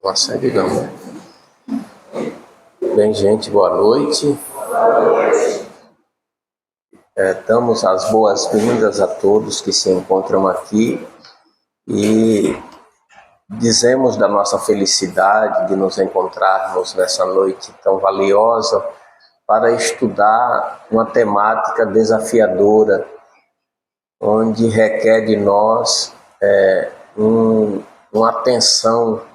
Nossa, digamos. Bem, gente, boa noite. Damos as boas-vindas a todos que se encontram aqui e dizemos da nossa felicidade de nos encontrarmos nessa noite tão valiosa para estudar uma temática desafiadora, onde requer de nós uma atenção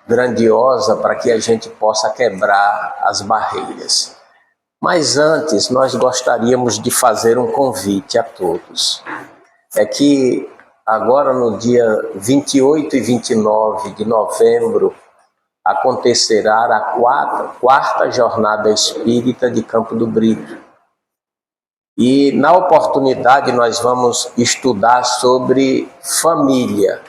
grandiosa para que a gente possa quebrar as barreiras. Mas antes, nós gostaríamos de fazer um convite a todos. É que agora no dia 28 e 29 de novembro acontecerá a quarta Jornada Espírita de Campo do Brito. E na oportunidade nós vamos estudar sobre família,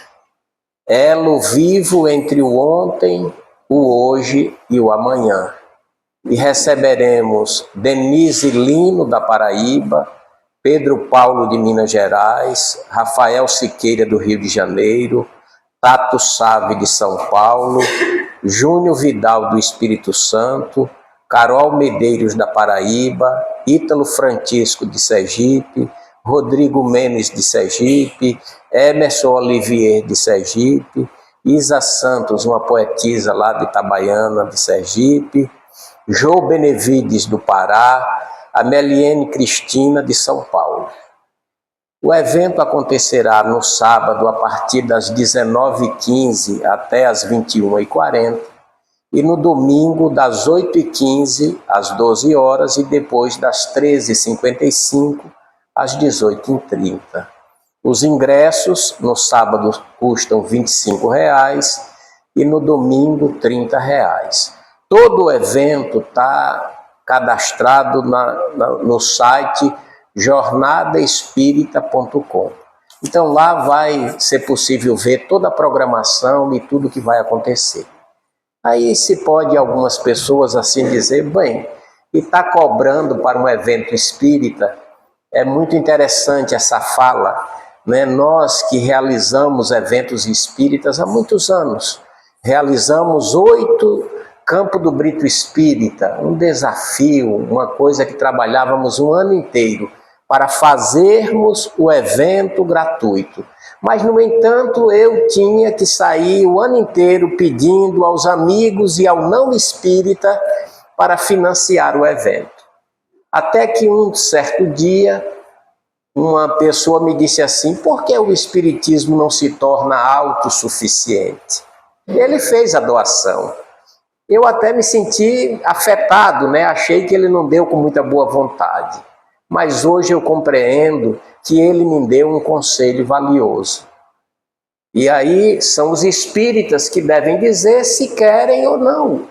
elo vivo entre o ontem, o hoje e o amanhã. E receberemos Denise Lino, da Paraíba, Pedro Paulo, de Minas Gerais, Rafael Siqueira, do Rio de Janeiro, Tato Save, de São Paulo, Júnior Vidal, do Espírito Santo, Carol Medeiros, da Paraíba, Ítalo Francisco, de Sergipe, Rodrigo Menes, de Sergipe, Emerson Olivier, de Sergipe, Isa Santos, uma poetisa lá de Itabaiana, de Sergipe, Jô Benevides, do Pará, Ameliene Cristina, de São Paulo. O evento acontecerá no sábado a partir das 19h15 até as 21h40 e no domingo das 8h15 às 12 horas e depois das 13h55 às 18h30. Os ingressos no sábado custam R$ 25 e no domingo R$ 30. Todo o evento está cadastrado no site jornadaespírita.com. Então lá vai ser possível ver toda a programação e tudo que vai acontecer. Aí se pode algumas pessoas assim dizer, bem, e está cobrando para um evento espírita, é muito interessante essa fala, né? Nós que realizamos eventos espíritas há muitos anos, realizamos 8 Campo do Brito Espírita, um desafio, uma coisa que trabalhávamos um ano inteiro para fazermos o evento gratuito. Mas, no entanto, eu tinha que sair o ano inteiro pedindo aos amigos e ao não espírita para financiar o evento. Até que um certo dia, uma pessoa me disse assim, por que o espiritismo não se torna autossuficiente? Ele fez a doação. Eu até me senti afetado, né? Achei que ele não deu com muita boa vontade. Mas hoje eu compreendo que ele me deu um conselho valioso. E aí são os espíritas que devem dizer se querem ou não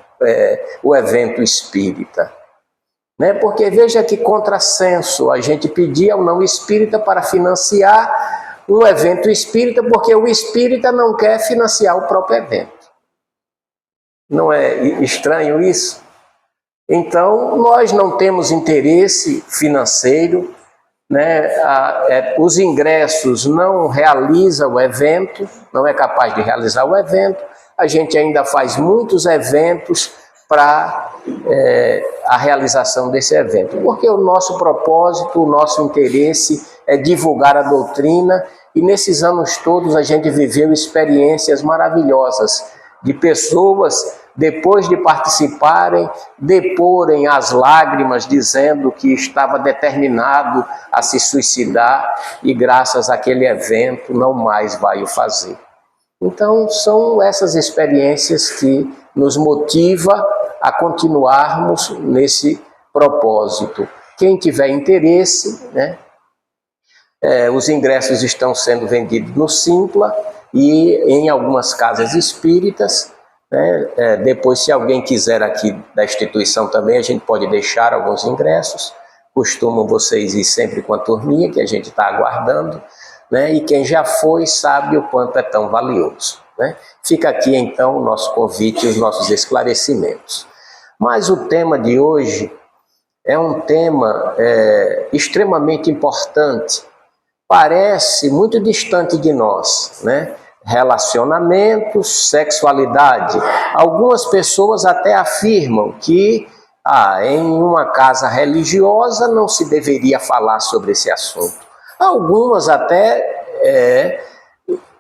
o evento espírita. Né? Porque veja que contrassenso a gente pedir ao não espírita para financiar um evento espírita, porque o espírita não quer financiar o próprio evento. Não é estranho isso? Então, nós não temos interesse financeiro, né? Os ingressos não realizam o evento, não é capaz de realizar o evento. A gente ainda faz muitos eventos para a realização desse evento, porque o nosso propósito, o nosso interesse é divulgar a doutrina, e nesses anos todos a gente viveu experiências maravilhosas de pessoas, depois de participarem, deporem as lágrimas, dizendo que estava determinado a se suicidar e graças àquele evento não mais vai o fazer. Então são essas experiências que nos motivam a continuarmos nesse propósito. Quem tiver interesse, né, os ingressos estão sendo vendidos no Simpla e em algumas casas espíritas, né? Depois, se alguém quiser aqui da instituição também, a gente pode deixar alguns ingressos. Costumam vocês ir sempre com a turminha que a gente está aguardando, né? E quem já foi sabe o quanto é tão valioso, né? Fica aqui então o nosso convite e os nossos esclarecimentos. Mas o tema de hoje é um tema extremamente importante. Parece muito distante de nós, né? relacionamentos, sexualidade. Algumas pessoas até afirmam que em uma casa religiosa não se deveria falar sobre esse assunto. Algumas até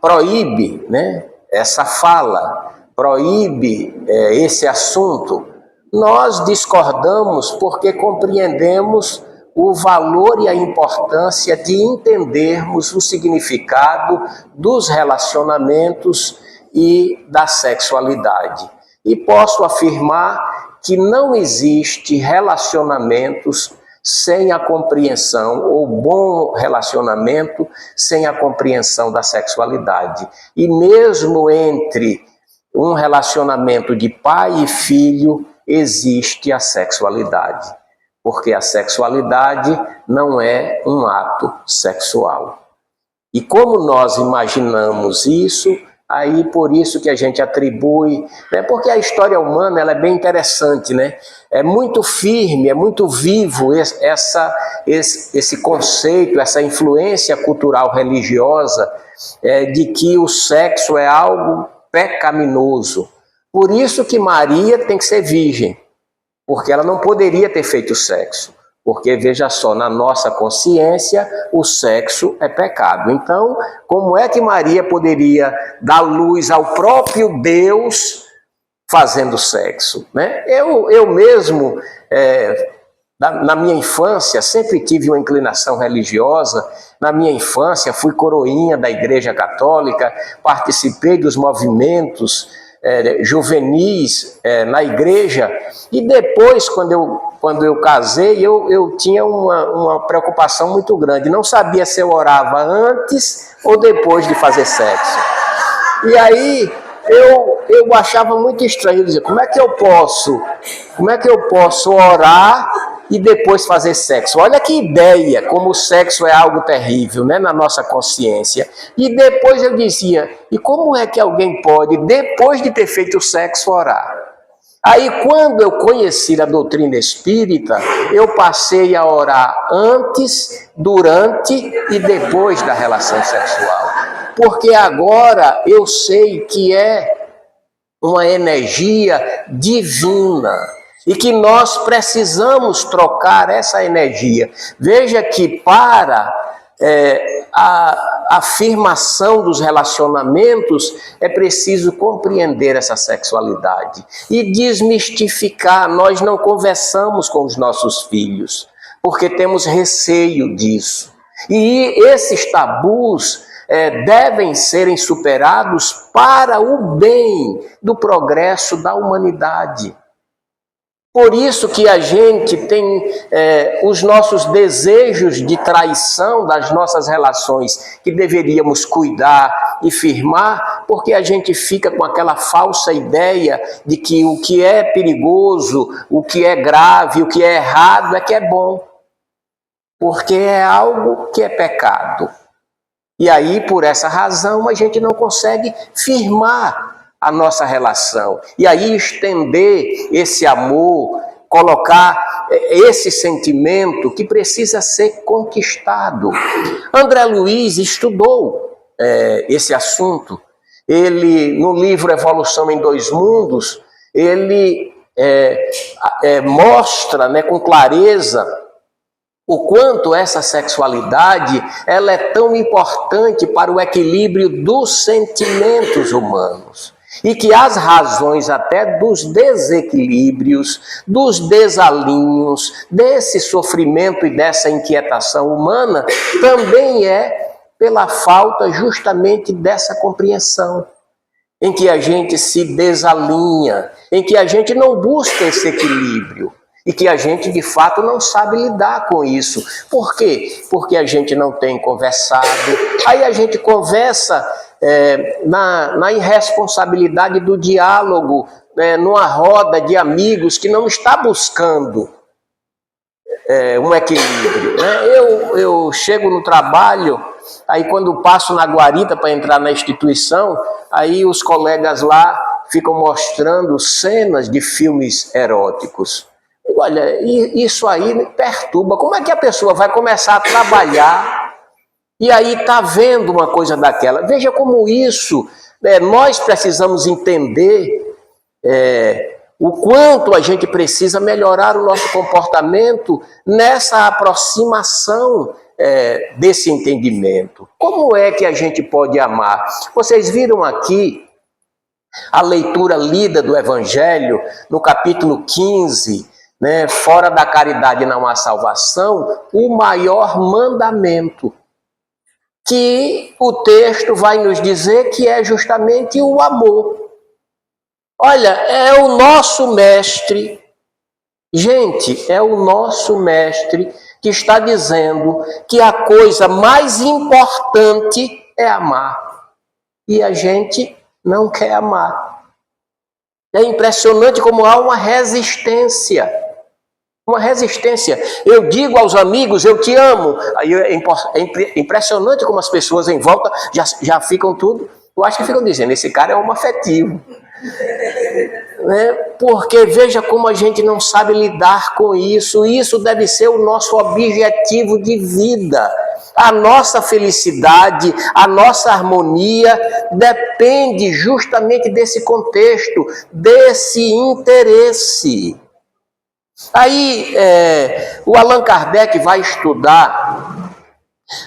proíbe, né, essa fala, proíbe esse assunto. Nós discordamos porque compreendemos o valor e a importância de entendermos o significado dos relacionamentos e da sexualidade. E posso afirmar que não existe relacionamentos sem a compreensão, ou bom relacionamento sem a compreensão da sexualidade. E mesmo entre um relacionamento de pai e filho, existe a sexualidade. Porque a sexualidade não é um ato sexual. E como nós imaginamos isso, aí por isso que a gente atribui, né? Porque a história humana ela é bem interessante, né? É muito firme, é muito vivo esse conceito, essa influência cultural religiosa de que o sexo é algo pecaminoso. Por isso que Maria tem que ser virgem. Porque ela não poderia ter feito sexo. Porque, veja só, na nossa consciência, o sexo é pecado. Então, como é que Maria poderia dar luz ao próprio Deus fazendo sexo, né? Eu mesmo, na minha infância, sempre tive uma inclinação religiosa. Na minha infância, fui coroinha da Igreja Católica, participei dos movimentos juvenis na igreja, e depois, quando eu casei, eu tinha uma preocupação muito grande, não sabia se eu orava antes ou depois de fazer sexo. E aí eu achava muito estranho, dizer, como é que eu posso orar e depois fazer sexo? Olha que ideia, como o sexo é algo terrível, né, na nossa consciência. E depois eu dizia, e como é que alguém pode, depois de ter feito o sexo, orar? Aí, quando eu conheci a doutrina espírita, eu passei a orar antes, durante e depois da relação sexual. Porque agora eu sei que é uma energia divina e que nós precisamos trocar essa energia. Veja que para a afirmação dos relacionamentos é preciso compreender essa sexualidade e desmistificar. Nós não conversamos com os nossos filhos porque temos receio disso. E esses tabus devem serem superados para o bem do progresso da humanidade. Por isso que a gente tem os nossos desejos de traição das nossas relações, que deveríamos cuidar e firmar, porque a gente fica com aquela falsa ideia de que o que é perigoso, o que é grave, o que é errado é que é bom. Porque é algo que é pecado. E aí, por essa razão, a gente não consegue firmar a nossa relação. E aí estender esse amor, colocar esse sentimento que precisa ser conquistado. André Luiz estudou esse assunto. Ele, no livro Evolução em Dois Mundos, ele mostra, né, com clareza o quanto essa sexualidade ela é tão importante para o equilíbrio dos sentimentos humanos. E que as razões até dos desequilíbrios, dos desalinhos, desse sofrimento e dessa inquietação humana, também é pela falta justamente dessa compreensão, em que a gente se desalinha, em que a gente não busca esse equilíbrio. E que a gente, de fato, não sabe lidar com isso. Por quê? Porque a gente não tem conversado. Aí a gente conversa na irresponsabilidade do diálogo, numa roda de amigos que não está buscando um equilíbrio. Né? Eu chego no trabalho, aí quando passo na guarita para entrar na instituição, aí os colegas lá ficam mostrando cenas de filmes eróticos. Olha, isso aí me perturba. Como é que a pessoa vai começar a trabalhar E aí está vendo uma coisa daquela. Veja como isso, nós precisamos entender o quanto a gente precisa melhorar o nosso comportamento nessa aproximação desse entendimento. Como é que a gente pode amar? Vocês viram aqui a leitura lida do Evangelho, no capítulo 15, né, fora da caridade não há salvação, o maior mandamento, que o texto vai nos dizer que é justamente o amor. Olha, é o nosso mestre, gente, é o nosso mestre que está dizendo que a coisa mais importante é amar. E a gente não quer amar. É impressionante como há uma resistência. Uma resistência. Eu digo aos amigos, eu te amo. Aí é impressionante como as pessoas em volta já ficam tudo. Eu acho que ficam dizendo, esse cara é homoafetivo. Né? Porque veja como a gente não sabe lidar com isso. Isso deve ser o nosso objetivo de vida. A nossa felicidade, a nossa harmonia depende justamente desse contexto, desse interesse. Aí o Allan Kardec vai estudar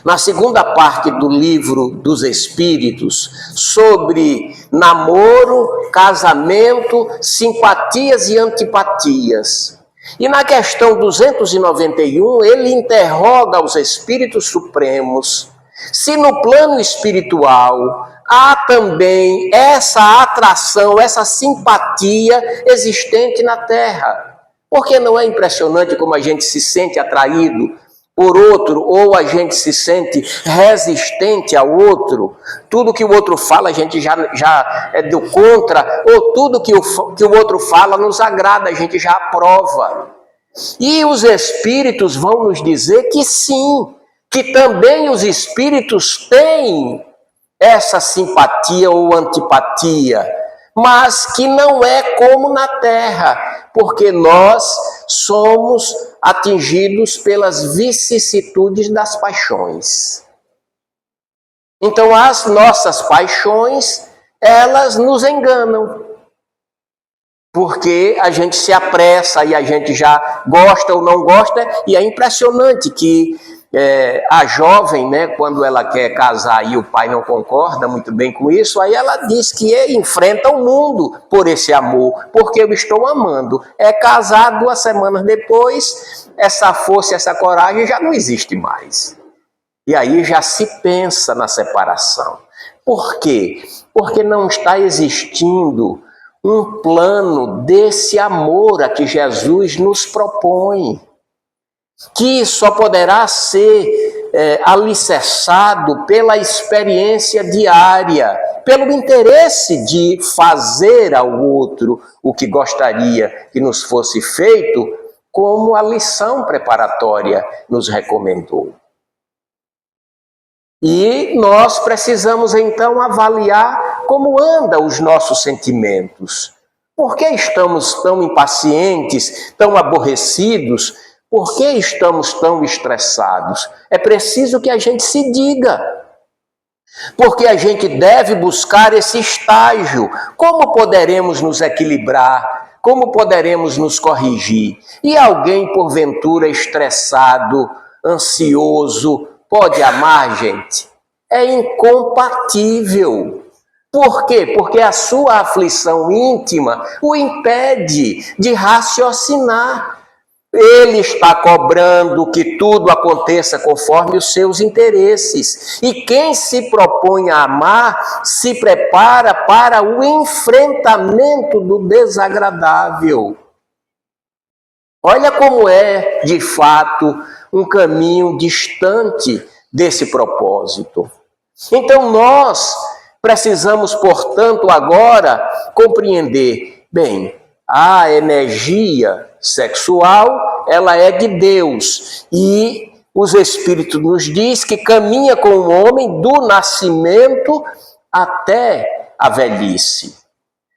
na segunda parte do livro dos Espíritos sobre namoro, casamento, simpatias e antipatias. E na questão 291, ele interroga os Espíritos Supremos se no plano espiritual há também essa atração, essa simpatia existente na Terra. Porque não é impressionante como a gente se sente atraído por outro, ou a gente se sente resistente ao outro? Tudo que o outro fala a gente já é do contra, ou tudo que o outro fala nos agrada, a gente já aprova. E os espíritos vão nos dizer que sim, que também os espíritos têm essa simpatia ou antipatia, mas que não é como na Terra, porque nós somos atingidos pelas vicissitudes das paixões. Então, as nossas paixões, elas nos enganam, porque a gente se apressa e a gente já gosta ou não gosta, e é impressionante que a jovem, né, quando ela quer casar e o pai não concorda muito bem com isso, aí ela diz que enfrenta o mundo por esse amor, porque eu estou amando. É casar 2 semanas depois, essa força, essa coragem já não existe mais. E aí já se pensa na separação. Por quê? Porque não está existindo um plano desse amor a que Jesus nos propõe, que só poderá ser alicerçado pela experiência diária, pelo interesse de fazer ao outro o que gostaria que nos fosse feito, como a lição preparatória nos recomendou. E nós precisamos então avaliar como andam os nossos sentimentos. Por que estamos tão impacientes, tão aborrecidos? Por que estamos tão estressados? É preciso que a gente se diga. Porque a gente deve buscar esse estágio. Como poderemos nos equilibrar? Como poderemos nos corrigir? E alguém, porventura, estressado, ansioso, pode amar, gente? É incompatível. Por quê? Porque a sua aflição íntima o impede de raciocinar. Ele está cobrando que tudo aconteça conforme os seus interesses. E quem se propõe a amar se prepara para o enfrentamento do desagradável. Olha como é, de fato, um caminho distante desse propósito. Então nós precisamos, portanto, agora compreender, bem, a energia sexual, ela é de Deus, e os Espíritos nos diz que caminha com o homem do nascimento até a velhice.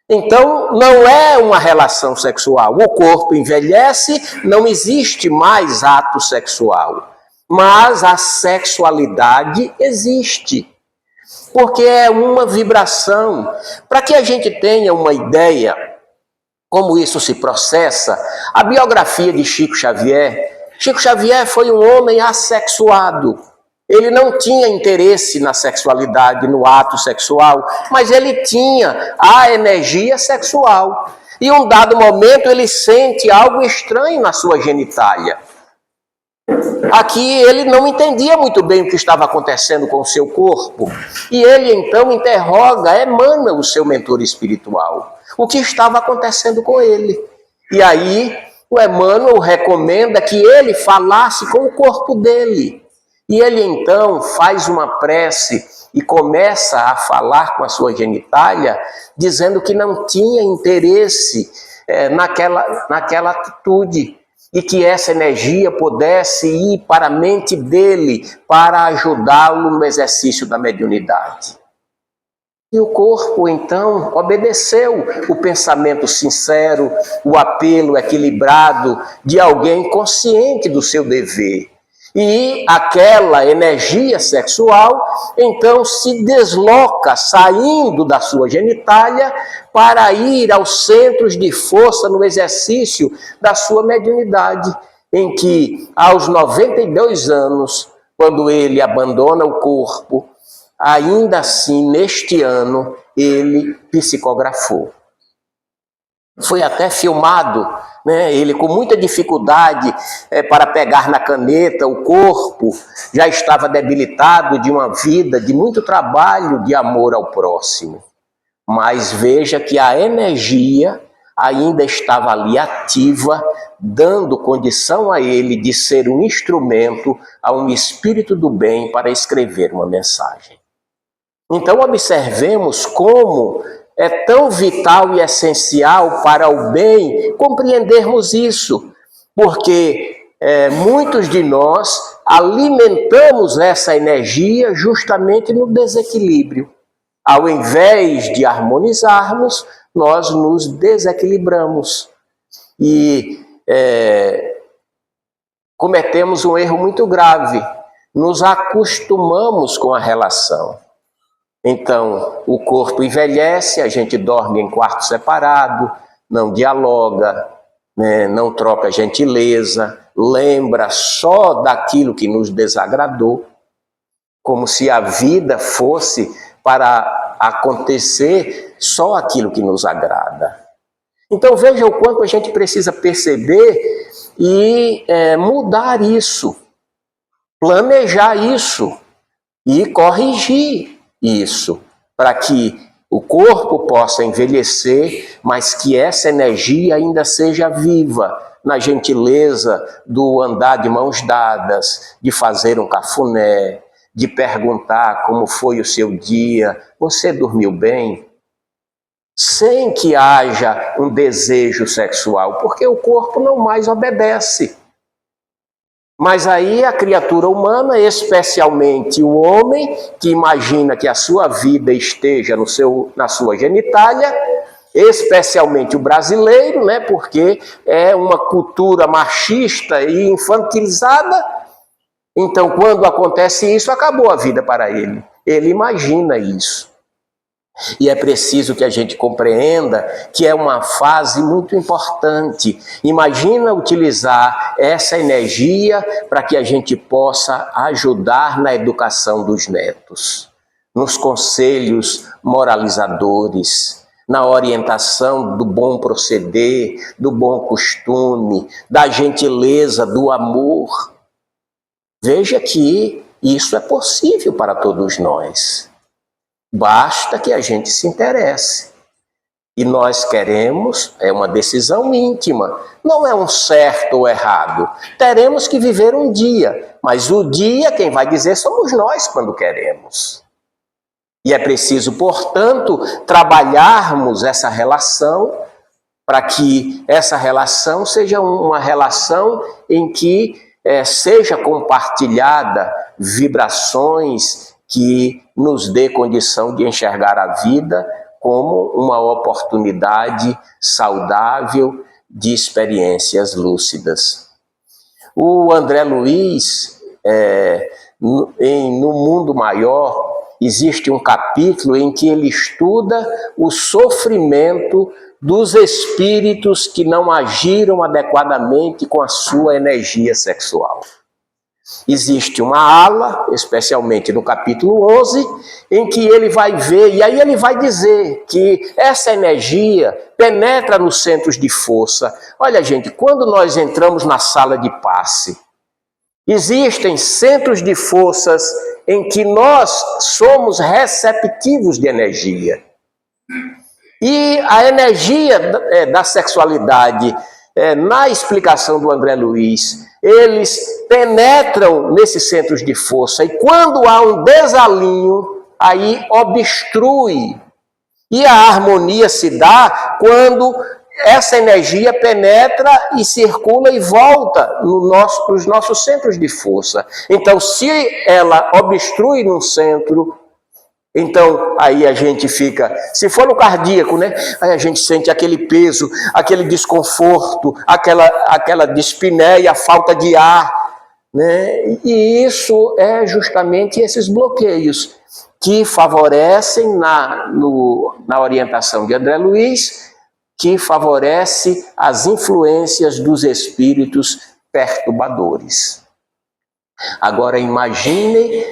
Então, não é uma relação sexual. O corpo envelhece, não existe mais ato sexual. Mas a sexualidade existe, porque é uma vibração. Para que a gente tenha uma ideia como isso se processa, a biografia de Chico Xavier foi um homem assexuado. Ele não tinha interesse na sexualidade, no ato sexual, mas ele tinha a energia sexual. E em um dado momento ele sente algo estranho na sua genitália. Aqui ele não entendia muito bem o que estava acontecendo com o seu corpo. E ele então interroga Emmanuel, o seu mentor espiritual, o que estava acontecendo com ele. E aí o Emmanuel recomenda que ele falasse com o corpo dele. E ele então faz uma prece e começa a falar com a sua genitália, dizendo que não tinha interesse naquela atitude, e que essa energia pudesse ir para a mente dele, para ajudá-lo no exercício da mediunidade. E o corpo, então, obedeceu o pensamento sincero, o apelo equilibrado de alguém consciente do seu dever. E aquela energia sexual, então, se desloca, saindo da sua genitália, para ir aos centros de força no exercício da sua mediunidade, em que, aos 92 anos, quando ele abandona o corpo, ainda assim, neste ano, ele psicografou. Foi até filmado, né? Ele com muita dificuldade para pegar na caneta, o corpo já estava debilitado de uma vida, de muito trabalho, de amor ao próximo. Mas veja que a energia ainda estava ali ativa, dando condição a ele de ser um instrumento, a um espírito do bem para escrever uma mensagem. Então observemos como é tão vital e essencial para o bem compreendermos isso, porque muitos de nós alimentamos essa energia justamente no desequilíbrio. Ao invés de harmonizarmos, nós nos desequilibramos e cometemos um erro muito grave. Nos acostumamos com a relação. Então, o corpo envelhece, a gente dorme em quarto separado, não dialoga, né, não troca gentileza, lembra só daquilo que nos desagradou, como se a vida fosse para acontecer só aquilo que nos agrada. Então veja o quanto a gente precisa perceber e mudar isso, planejar isso e corrigir isso, para que o corpo possa envelhecer, mas que essa energia ainda seja viva, na gentileza do andar de mãos dadas, de fazer um cafuné, de perguntar como foi o seu dia, você dormiu bem? Sem que haja um desejo sexual, porque o corpo não mais obedece. Mas aí a criatura humana, especialmente o homem, que imagina que a sua vida esteja na sua genitália, especialmente o brasileiro, né, porque é uma cultura machista e infantilizada. Então, quando acontece isso, acabou a vida para ele. Ele imagina isso. E é preciso que a gente compreenda que é uma fase muito importante. Imagina utilizar essa energia para que a gente possa ajudar na educação dos netos, nos conselhos moralizadores, na orientação do bom proceder, do bom costume, da gentileza, do amor. Veja que isso é possível para todos nós. Basta que a gente se interesse. E nós queremos, é uma decisão íntima, não é um certo ou errado. Teremos que viver um dia, mas o dia quem vai dizer somos nós quando queremos. E é preciso, portanto, trabalharmos essa relação para que essa relação seja uma relação em que seja compartilhada vibrações que nos dê condição de enxergar a vida como uma oportunidade saudável de experiências lúcidas. O André Luiz no mundo maior, existe um capítulo em que ele estuda o sofrimento dos espíritos que não agiram adequadamente com a sua energia sexual. Existe uma ala, especialmente no capítulo 11, em que ele vai ver, e aí ele vai dizer que essa energia penetra nos centros de força. Olha, gente, quando nós entramos na sala de passe, existem centros de forças em que nós somos receptivos de energia. E a energia da sexualidade, na explicação do André Luiz, eles penetram nesses centros de força. E quando há um desalinho, aí obstrui. E a harmonia se dá quando essa energia penetra e circula e volta nos nossos centros de força. Então, se ela obstrui num centro, então aí a gente fica, se for no cardíaco, né? Aí a gente sente aquele peso, aquele desconforto, aquela dispneia, falta de ar, né? E isso é justamente esses bloqueios que favorecem na orientação de André Luiz, que favorece as influências dos espíritos perturbadores. Agora imaginem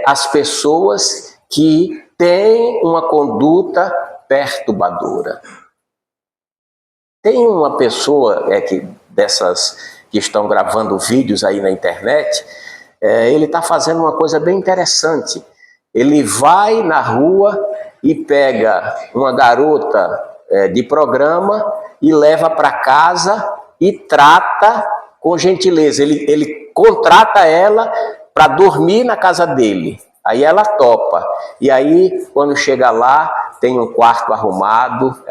as pessoas que têm uma conduta perturbadora. Tem uma pessoa dessas que estão gravando vídeos aí na internet, ele está fazendo uma coisa bem interessante. Ele vai na rua e pega uma garota de programa e leva para casa e trata com gentileza. Ele contrata ela para dormir na casa dele. Aí ela topa. E aí, quando chega lá, tem um quarto arrumado,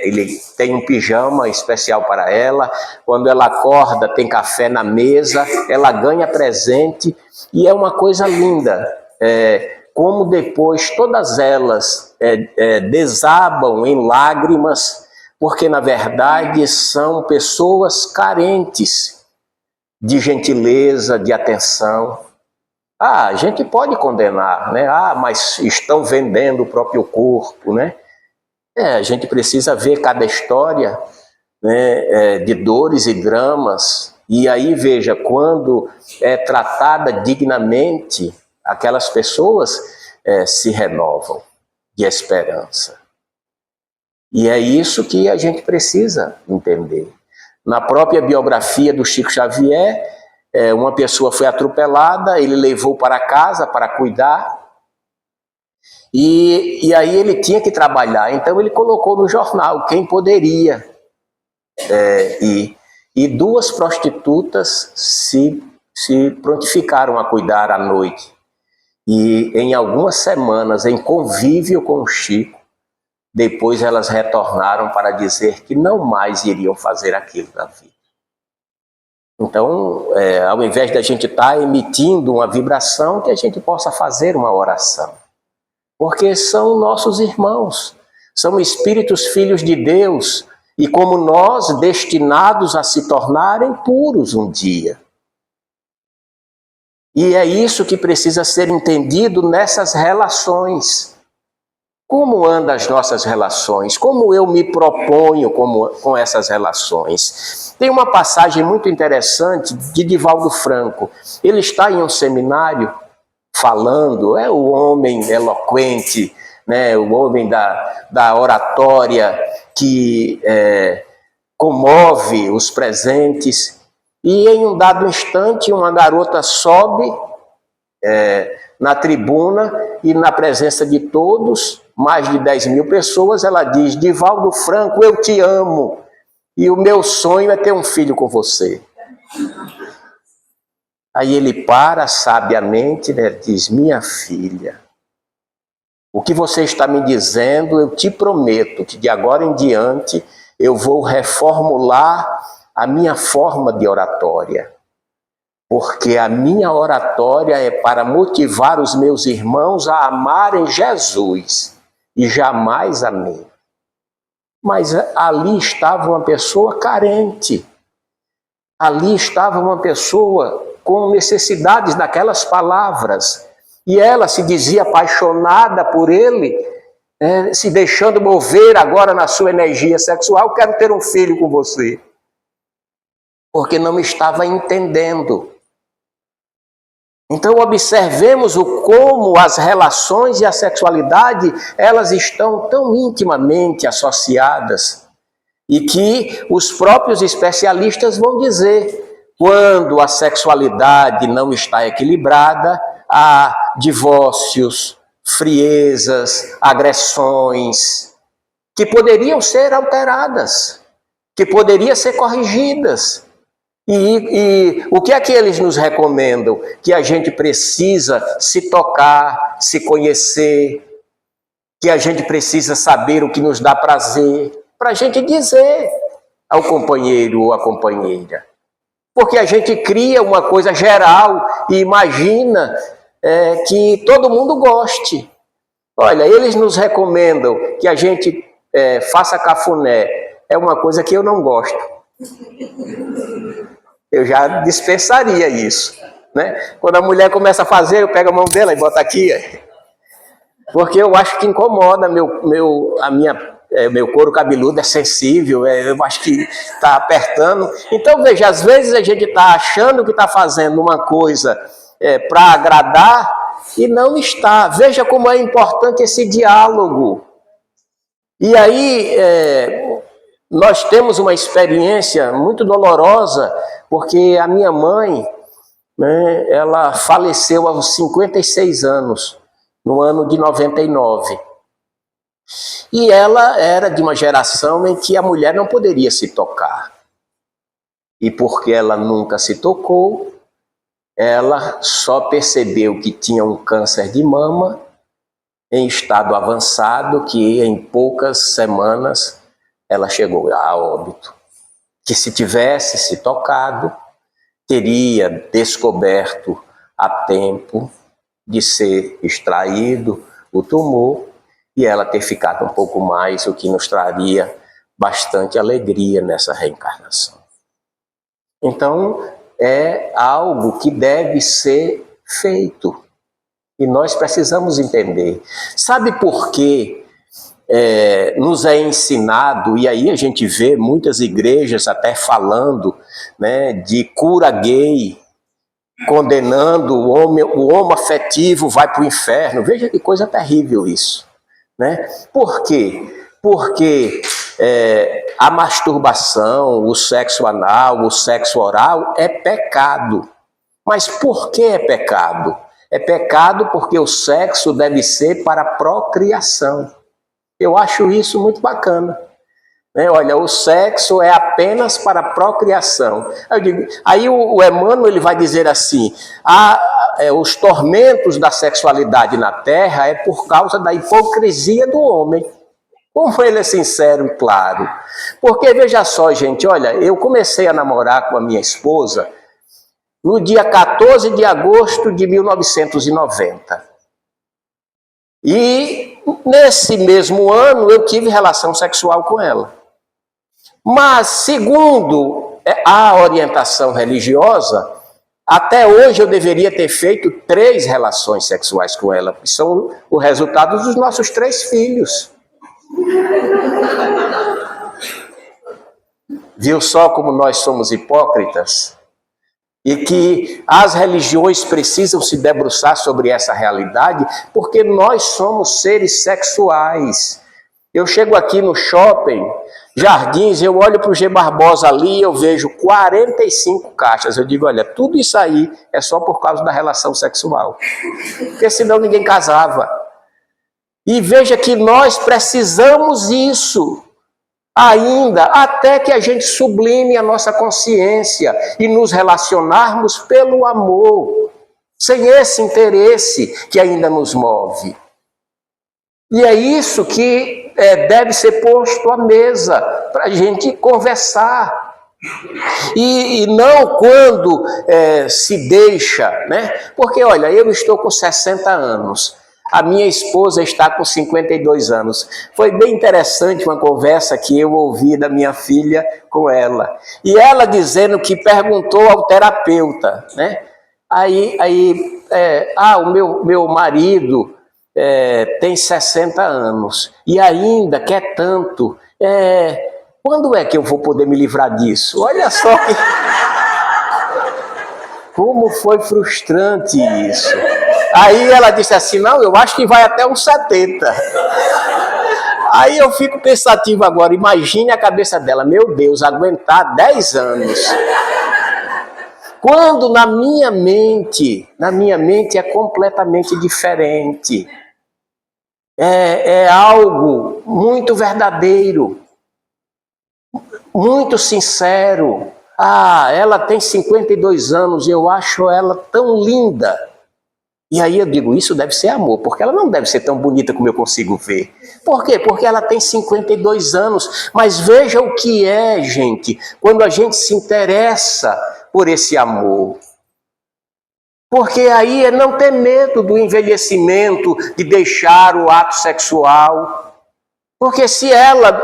ele tem um pijama especial para ela. Quando ela acorda, tem café na mesa, ela ganha presente. E é uma coisa linda. Como depois todas elas desabam em lágrimas, porque na verdade são pessoas carentes de gentileza, de atenção. A gente pode condenar, né? Mas estão vendendo o próprio corpo, né? A gente precisa ver cada história, né, de dores e dramas, e aí veja, quando é tratada dignamente, aquelas pessoas se renovam de esperança. E é isso que a gente precisa entender. Na própria biografia do Chico Xavier, uma pessoa foi atropelada, ele levou para casa para cuidar, e aí ele tinha que trabalhar, então ele colocou no jornal quem poderia ir. E duas prostitutas se prontificaram a cuidar à noite. E em algumas semanas, em convívio com o Chico, depois elas retornaram para dizer que não mais iriam fazer aquilo na vida. Então, ao invés de a gente estar emitindo uma vibração, que a gente possa fazer uma oração. Porque são nossos irmãos, são espíritos filhos de Deus, e como nós, destinados a se tornarem puros um dia. E é isso que precisa ser entendido nessas relações. Como andam as nossas relações? Como eu me proponho com essas relações? Tem uma passagem muito interessante de Divaldo Franco. Ele está em um seminário falando, é o homem eloquente, né, o homem da oratória que comove os presentes. E em um dado instante, uma garota sobe na tribuna e na presença de todos, mais de 10 mil pessoas, ela diz: Divaldo Franco, eu te amo e o meu sonho é ter um filho com você. Aí ele para sabiamente, né, diz: minha filha, o que você está me dizendo, eu te prometo que de agora em diante eu vou reformular a minha forma de oratória. Porque a minha oratória é para motivar os meus irmãos a amarem Jesus e jamais a mim. Mas ali estava uma pessoa carente. Ali estava uma pessoa com necessidades daquelas palavras. E ela se dizia apaixonada por ele, se deixando mover agora na sua energia sexual, quero ter um filho com você. Porque não estava entendendo. Então observemos como as relações e a sexualidade, elas estão tão intimamente associadas, e que os próprios especialistas vão dizer, quando a sexualidade não está equilibrada, há divórcios, friezas, agressões, que poderiam ser alteradas, que poderiam ser corrigidas. E o que é que eles nos recomendam? Que a gente precisa se tocar, se conhecer, que a gente precisa saber o que nos dá prazer, para a gente dizer ao companheiro ou à companheira. Porque a gente cria uma coisa geral e imagina que todo mundo goste. Olha, eles nos recomendam que a gente faça cafuné. É uma coisa que eu não gosto. Eu já dispensaria isso, né? Quando a mulher começa a fazer, eu pego a mão dela e boto aqui. Porque eu acho que incomoda meu couro cabeludo, é sensível, eu acho que está apertando. Então, veja, às vezes a gente está achando que está fazendo uma coisa para agradar e não está. Veja como é importante esse diálogo. E aí, nós temos uma experiência muito dolorosa, porque a minha mãe, né, ela faleceu aos 56 anos, no ano de 99. E ela era de uma geração em que a mulher não poderia se tocar. E porque ela nunca se tocou, ela só percebeu que tinha um câncer de mama em estado avançado, que em poucas semanas ela chegou a óbito. Que se tivesse se tocado, teria descoberto a tempo de ser extraído o tumor e ela ter ficado um pouco mais, o que nos traria bastante alegria nessa reencarnação. Então, é algo que deve ser feito e nós precisamos entender. Sabe por quê? Nos é ensinado, e aí a gente vê muitas igrejas até falando, né, de cura gay, condenando o homem afetivo vai para o inferno. Veja que coisa terrível isso, né? Por quê? Porque a masturbação, o sexo anal, o sexo oral é pecado. Mas por que é pecado? É pecado porque o sexo deve ser para a procriação. Eu acho isso muito bacana. Olha, o sexo é apenas para a procriação. Aí o Emmanuel ele vai dizer assim, os tormentos da sexualidade na Terra é por causa da hipocrisia do homem. Como ele é sincero e claro. Porque, veja só, gente, olha, eu comecei a namorar com a minha esposa no dia 14 de agosto de 1990. E nesse mesmo ano eu tive relação sexual com ela. Mas, segundo a orientação religiosa, até hoje eu deveria ter feito 3 relações sexuais com ela, que são o resultado dos nossos 3 filhos. Viu só como nós somos hipócritas? E que as religiões precisam se debruçar sobre essa realidade, porque nós somos seres sexuais. Eu chego aqui no shopping, Jardins, eu olho para o G. Barbosa ali, eu vejo 45 caixas. Eu digo, olha, tudo isso aí é só por causa da relação sexual. Porque senão ninguém casava. E veja que nós precisamos isso ainda, até que a gente sublime a nossa consciência e nos relacionarmos pelo amor, sem esse interesse que ainda nos move. E é isso que deve ser posto à mesa, para a gente conversar. E não quando se deixa, né? Porque, olha, eu estou com 60 anos. A minha esposa está com 52 anos. Foi bem interessante uma conversa que eu ouvi da minha filha com ela. E ela dizendo que perguntou ao terapeuta, né? O meu marido tem 60 anos e ainda quer tanto. Quando é que eu vou poder me livrar disso? Olha só como foi frustrante isso. Aí ela disse assim, não, eu acho que vai até uns 70. Aí eu fico pensativo agora, imagine a cabeça dela, meu Deus, aguentar 10 anos. Quando na minha mente é completamente diferente. É algo muito verdadeiro, muito sincero. Ela tem 52 anos e eu acho ela tão linda. E aí eu digo, isso deve ser amor, porque ela não deve ser tão bonita como eu consigo ver. Por quê? Porque ela tem 52 anos. Mas veja o que é, gente, quando a gente se interessa por esse amor. Porque aí é não ter medo do envelhecimento, de deixar o ato sexual. Porque se ela...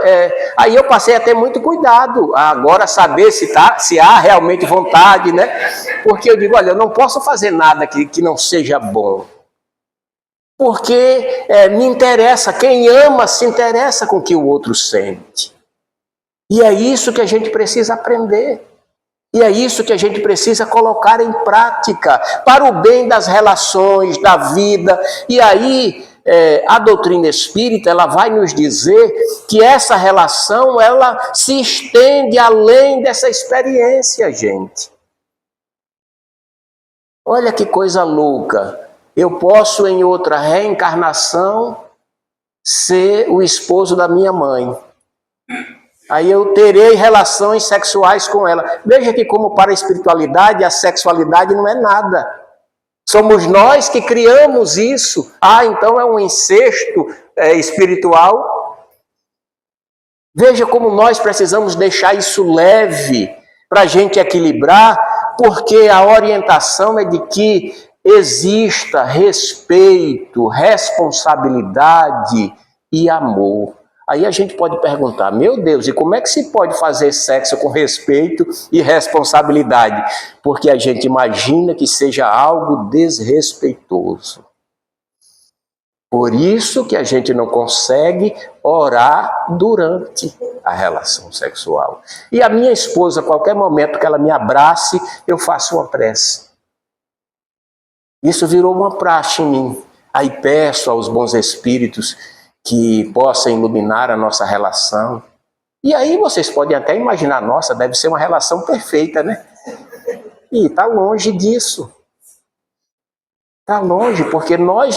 aí eu passei a ter muito cuidado, agora saber se há realmente vontade, né? Porque eu digo, olha, eu não posso fazer nada que não seja bom. Porque me interessa, quem ama se interessa com o que o outro sente. E é isso que a gente precisa aprender. E é isso que a gente precisa colocar em prática, para o bem das relações, da vida. E aí, a doutrina espírita, ela vai nos dizer que essa relação, ela se estende além dessa experiência, gente. Olha que coisa louca. Eu posso, em outra reencarnação, ser o esposo da minha mãe. Aí eu terei relações sexuais com ela. Veja que como para a espiritualidade, a sexualidade não é nada. Somos nós que criamos isso. Então é um incesto espiritual. Veja como nós precisamos deixar isso leve para a gente equilibrar, porque a orientação é de que exista respeito, responsabilidade e amor. Aí a gente pode perguntar, meu Deus, e como é que se pode fazer sexo com respeito e responsabilidade? Porque a gente imagina que seja algo desrespeitoso. Por isso que a gente não consegue orar durante a relação sexual. E a minha esposa, a qualquer momento que ela me abrace, eu faço uma prece. Isso virou uma praxe em mim. Aí peço aos bons espíritos que possa iluminar a nossa relação. E aí vocês podem até imaginar, nossa, deve ser uma relação perfeita, né? E está longe disso. Está longe, porque nós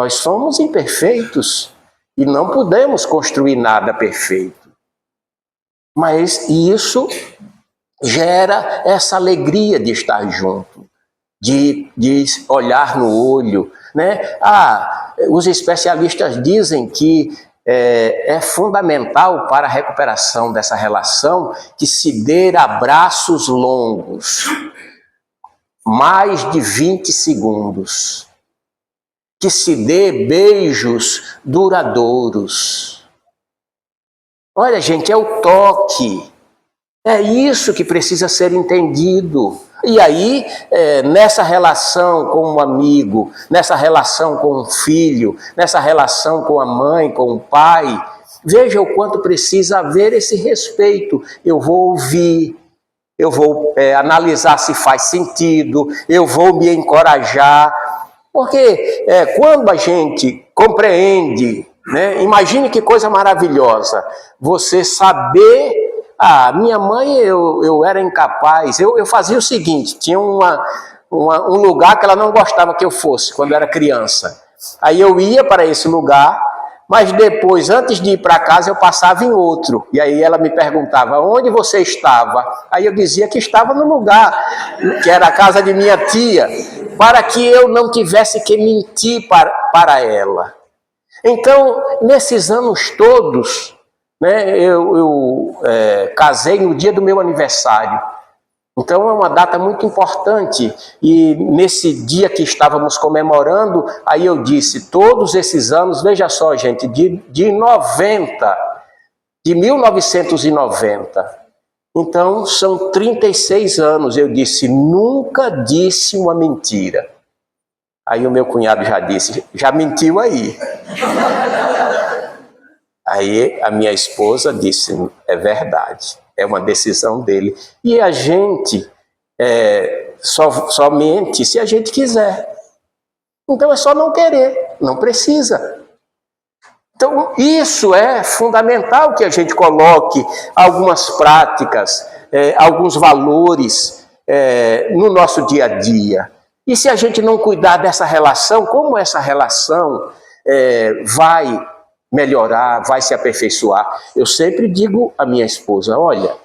somos imperfeitos e não podemos construir nada perfeito. Mas isso gera essa alegria de estar junto, de olhar no olho, né? Os especialistas dizem que é fundamental para a recuperação dessa relação que se dê abraços longos, mais de 20 segundos, que se dê beijos duradouros. Olha, gente, é o toque, é isso que precisa ser entendido. E aí, nessa relação com um amigo, nessa relação com um filho, nessa relação com a mãe, com o pai, veja o quanto precisa haver esse respeito. Eu vou ouvir, eu vou analisar se faz sentido, eu vou me encorajar. Porque quando a gente compreende, né, imagine que coisa maravilhosa, você saber... minha mãe, eu era incapaz. Eu fazia o seguinte, tinha um lugar que ela não gostava que eu fosse, quando eu era criança. Aí eu ia para esse lugar, mas depois, antes de ir para casa, eu passava em outro. E aí ela me perguntava, onde você estava? Aí eu dizia que estava no lugar, que era a casa de minha tia, para que eu não tivesse que mentir para ela. Então, nesses anos todos... Eu casei no dia do meu aniversário, então é uma data muito importante, e nesse dia que estávamos comemorando, aí eu disse, todos esses anos, veja só gente, de 1990, Então, são 36 anos. Eu disse, nunca disse uma mentira. Aí o meu cunhado já disse, já mentiu aí. Aí a minha esposa disse, é verdade, é uma decisão dele. E a gente só mente se a gente quiser. Então é só não querer, não precisa. Então isso é fundamental que a gente coloque algumas práticas, alguns valores no nosso dia a dia. E se a gente não cuidar dessa relação, como essa relação vai melhorar, vai se aperfeiçoar? Eu sempre digo à minha esposa, olha,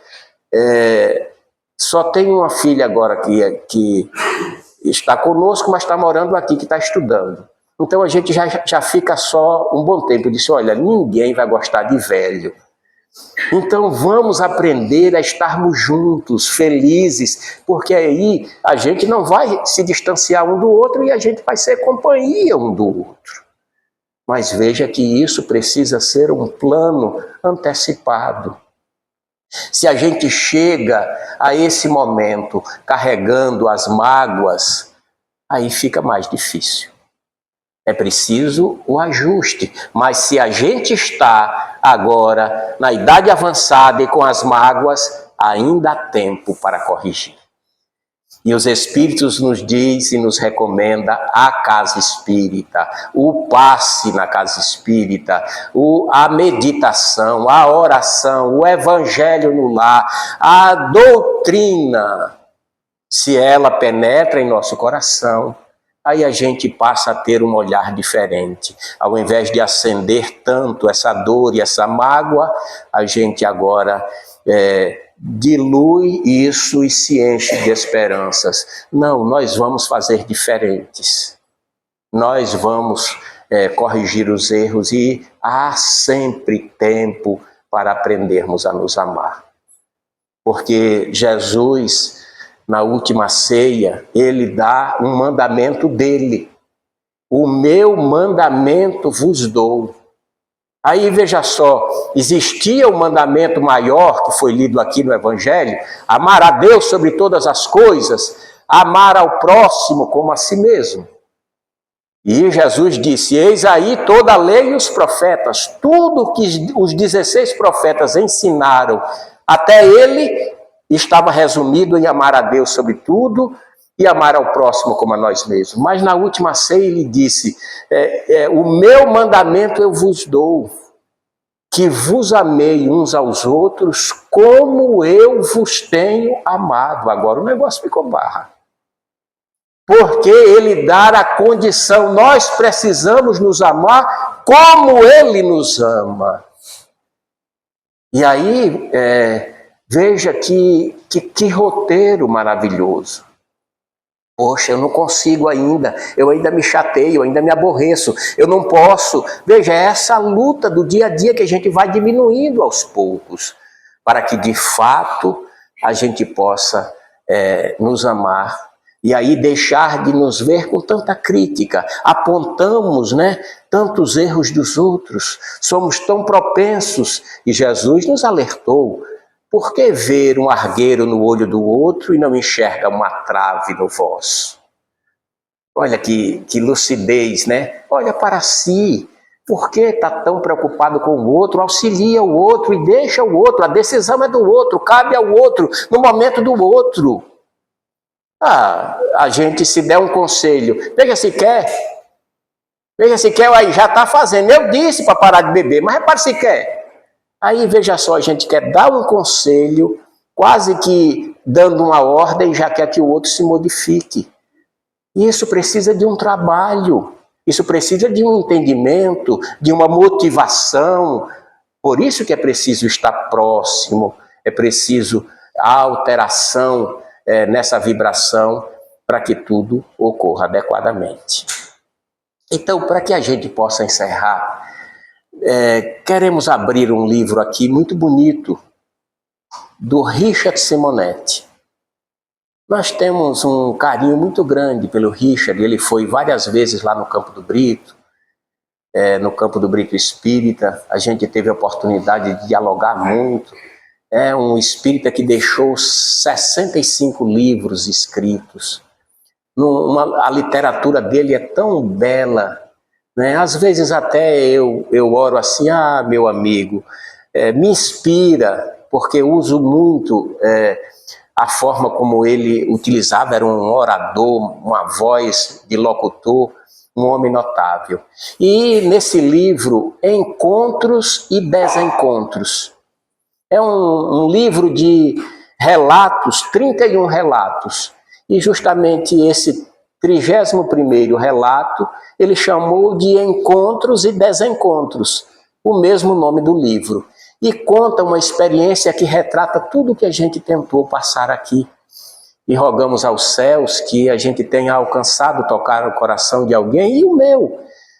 só tenho uma filha agora que está conosco, mas está morando aqui, que está estudando. Então a gente já fica só um bom tempo. Eu disse, olha, ninguém vai gostar de velho. Então vamos aprender a estarmos juntos, felizes, porque aí a gente não vai se distanciar um do outro e a gente vai ser companhia um do outro. Mas veja que isso precisa ser um plano antecipado. Se a gente chega a esse momento carregando as mágoas, aí fica mais difícil. É preciso o ajuste, mas se a gente está agora na idade avançada e com as mágoas, ainda há tempo para corrigir. E os Espíritos nos diz e nos recomenda a casa espírita, o passe na casa espírita, a meditação, a oração, o evangelho no lar, a doutrina. Se ela penetra em nosso coração, aí a gente passa a ter um olhar diferente. Ao invés de acender tanto essa dor e essa mágoa, a gente agora dilui isso e se enche de esperanças. Não, nós vamos fazer diferentes. Nós vamos corrigir os erros e há sempre tempo para aprendermos a nos amar. Porque Jesus, na última ceia, ele dá um mandamento dele. O meu mandamento vos dou. Aí veja só, existia um mandamento maior que foi lido aqui no Evangelho, amar a Deus sobre todas as coisas, amar ao próximo como a si mesmo. E Jesus disse, eis aí toda a lei e os profetas, tudo que os 16 profetas ensinaram, até ele estava resumido em amar a Deus sobre tudo e amar ao próximo como a nós mesmos. Mas na última ceia ele disse, o meu mandamento eu vos dou, que vos amei uns aos outros como eu vos tenho amado. Agora o negócio ficou barra. Porque ele dá a condição, nós precisamos nos amar como ele nos ama. E aí, veja que roteiro maravilhoso. Poxa, eu não consigo ainda, eu ainda me chateio, eu ainda me aborreço, eu não posso. Veja, é essa luta do dia a dia que a gente vai diminuindo aos poucos, para que de fato a gente possa nos amar. E aí deixar de nos ver com tanta crítica. Apontamos, tantos erros dos outros, somos tão propensos. E Jesus nos alertou. Por que ver um argueiro no olho do outro e não enxerga uma trave no vosso? Olha que lucidez, Olha para si. Por que está tão preocupado com o outro? Auxilia o outro e deixa o outro. A decisão é do outro, cabe ao outro, no momento do outro. A gente se der um conselho, veja se quer, aí já está fazendo. Eu disse para parar de beber, mas repare se quer. Aí, veja só, a gente quer dar um conselho, quase que dando uma ordem, já quer que o outro se modifique. Isso precisa de um trabalho, isso precisa de um entendimento, de uma motivação. Por isso que é preciso estar próximo, é preciso a alteração nessa vibração para que tudo ocorra adequadamente. Então, para que a gente possa encerrar, queremos abrir um livro aqui muito bonito, do Richard Simonetti. Nós temos um carinho muito grande pelo Richard, ele foi várias vezes lá no Campo do Brito, no Campo do Brito Espírita, a gente teve a oportunidade de dialogar muito, É um espírita que deixou 65 livros escritos. A literatura dele é tão bela, né? Às vezes até eu oro assim, meu amigo, me inspira, porque uso muito a forma como ele utilizava, era um orador, uma voz de locutor, um homem notável. E nesse livro, Encontros e Desencontros, é um livro de relatos, 31 relatos, e justamente esse 31º relato, ele chamou de Encontros e Desencontros, o mesmo nome do livro, e conta uma experiência que retrata tudo o que a gente tentou passar aqui. E rogamos aos céus que a gente tenha alcançado tocar o coração de alguém, e o meu,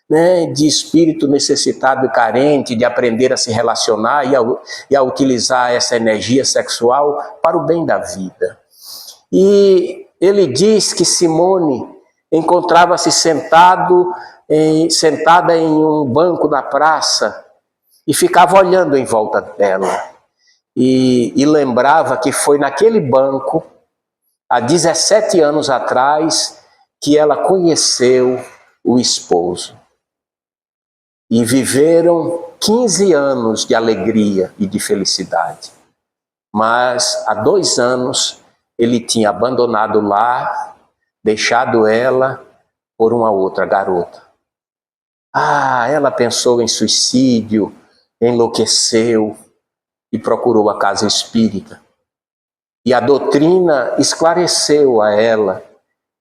né, de espírito necessitado e carente, de aprender a se relacionar e a utilizar essa energia sexual para o bem da vida. E ele diz que Simone encontrava-se sentada em um banco da praça e ficava olhando em volta dela. E lembrava que foi naquele banco, há 17 anos atrás, que ela conheceu o esposo. E viveram 15 anos de alegria e de felicidade. Mas há 2 anos ele tinha abandonado o lar, deixado ela por uma outra garota. Ela pensou em suicídio, enlouqueceu e procurou a casa espírita. E a doutrina esclareceu a ela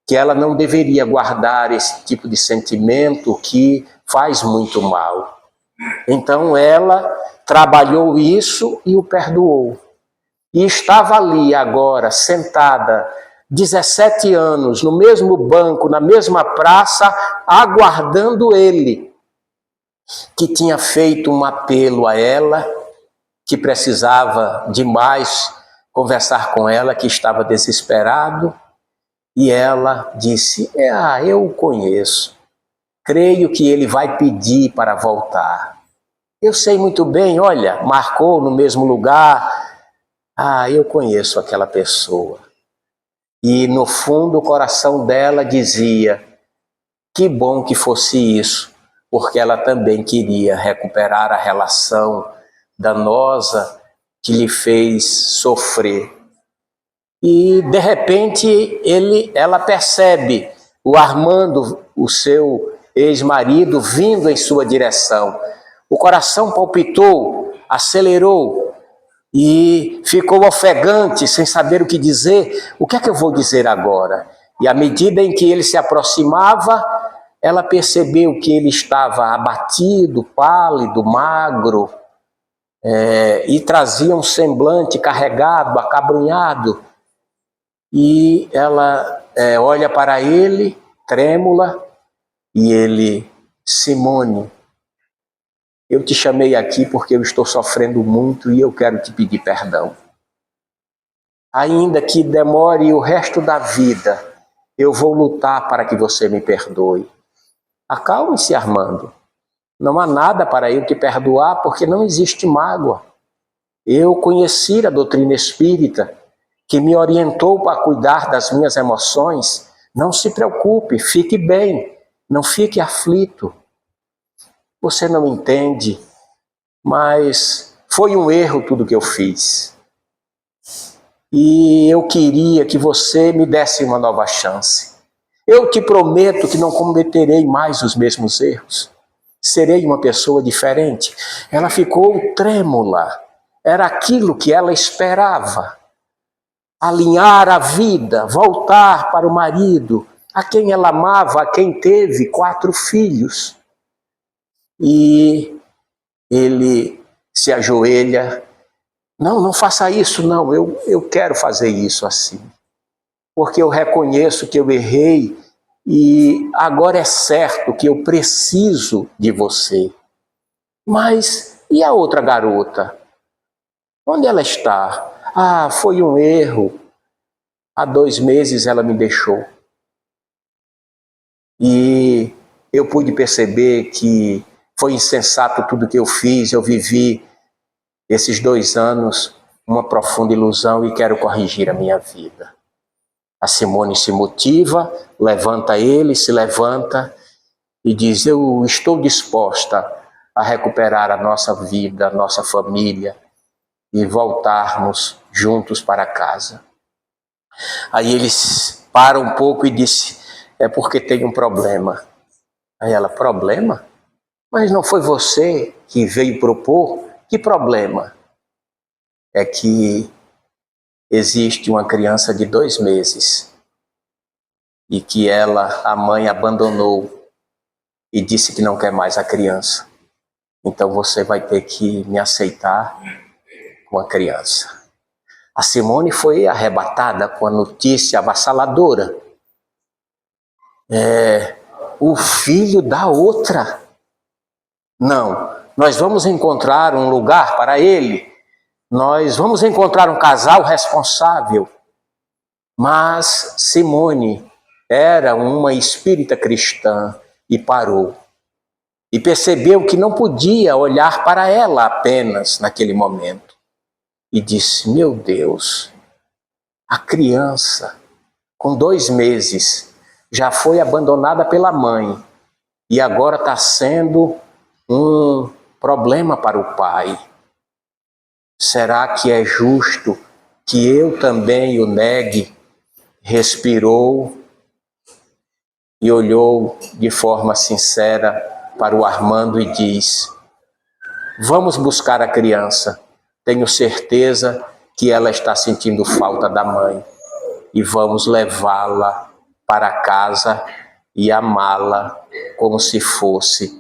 que ela não deveria guardar esse tipo de sentimento que faz muito mal. Então ela trabalhou isso e o perdoou. E estava ali agora, sentada, 17 anos, no mesmo banco, na mesma praça, aguardando ele, que tinha feito um apelo a ela, que precisava demais conversar com ela, que estava desesperado. E ela disse, eu o conheço, creio que ele vai pedir para voltar. Eu sei muito bem, olha, marcou no mesmo lugar. Eu conheço aquela pessoa. E no fundo o coração dela dizia, que bom que fosse isso, porque ela também queria recuperar a relação danosa que lhe fez sofrer. E de repente ela percebe o Armando, o seu ex-marido, vindo em sua direção. O coração palpitou, acelerou e ficou ofegante, sem saber o que dizer. O que é que eu vou dizer agora? E à medida em que ele se aproximava, ela percebeu que ele estava abatido, pálido, magro, e trazia um semblante carregado, acabrunhado. E ela olha para ele, trêmula, e ele, Simone, eu te chamei aqui porque eu estou sofrendo muito e eu quero te pedir perdão. Ainda que demore o resto da vida, eu vou lutar para que você me perdoe. Acalme-se, Armando. Não há nada para eu te perdoar porque não existe mágoa. Eu conheci a doutrina espírita, que me orientou para cuidar das minhas emoções. Não se preocupe, fique bem, não fique aflito. Você não entende, mas foi um erro tudo que eu fiz. E eu queria que você me desse uma nova chance. Eu te prometo que não cometerei mais os mesmos erros. Serei uma pessoa diferente. Ela ficou trêmula. Era aquilo que ela esperava. Alinhar a vida, voltar para o marido, a quem ela amava, a quem teve 4 filhos. E ele se ajoelha. Não faça isso, não, eu quero fazer isso assim. Porque eu reconheço que eu errei e agora é certo que eu preciso de você. Mas e a outra garota? Onde ela está? Foi um erro. Há 2 meses ela me deixou. E eu pude perceber que foi insensato tudo que eu fiz. Eu vivi esses 2 anos uma profunda ilusão e quero corrigir a minha vida. A Simone se motiva, levanta ele, se levanta e diz: eu estou disposta a recuperar a nossa vida, a nossa família e voltarmos juntos para casa. Aí eles param um pouco e disse: é porque tem um problema. Aí ela: problema? Mas não foi você que veio propor? Que problema? É que existe uma criança de 2 meses e que a mãe abandonou e disse que não quer mais a criança. Então você vai ter que me aceitar com a criança. A Simone foi arrebatada com a notícia avassaladora. O filho da outra. Não, nós vamos encontrar um lugar para ele. Nós vamos encontrar um casal responsável. Mas Simone era uma espírita cristã e parou. E percebeu que não podia olhar para ela apenas naquele momento. E disse: meu Deus, a criança com 2 meses já foi abandonada pela mãe e agora está sendo um problema para o pai. Será que é justo que eu também o negue? Respirou e olhou de forma sincera para o Armando e diz: vamos buscar a criança. Tenho certeza que ela está sentindo falta da mãe e vamos levá-la para casa e amá-la como se fosse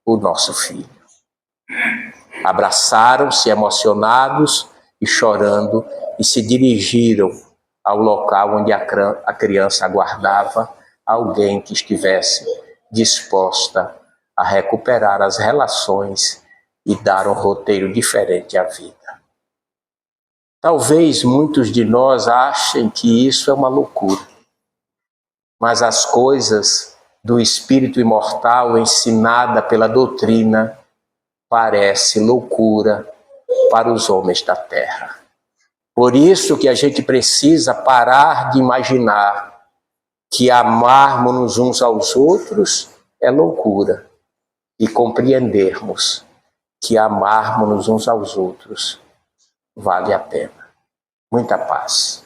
o nosso filho. Abraçaram-se emocionados e chorando e se dirigiram ao local onde a criança aguardava alguém que estivesse disposta a recuperar as relações e dar um roteiro diferente à vida. Talvez muitos de nós achem que isso é uma loucura, mas as coisas do espírito imortal ensinada pela doutrina parece loucura para os homens da terra. Por isso que a gente precisa parar de imaginar que amarmos uns aos outros é loucura e compreendermos que amarmos uns aos outros vale a pena. Muita paz.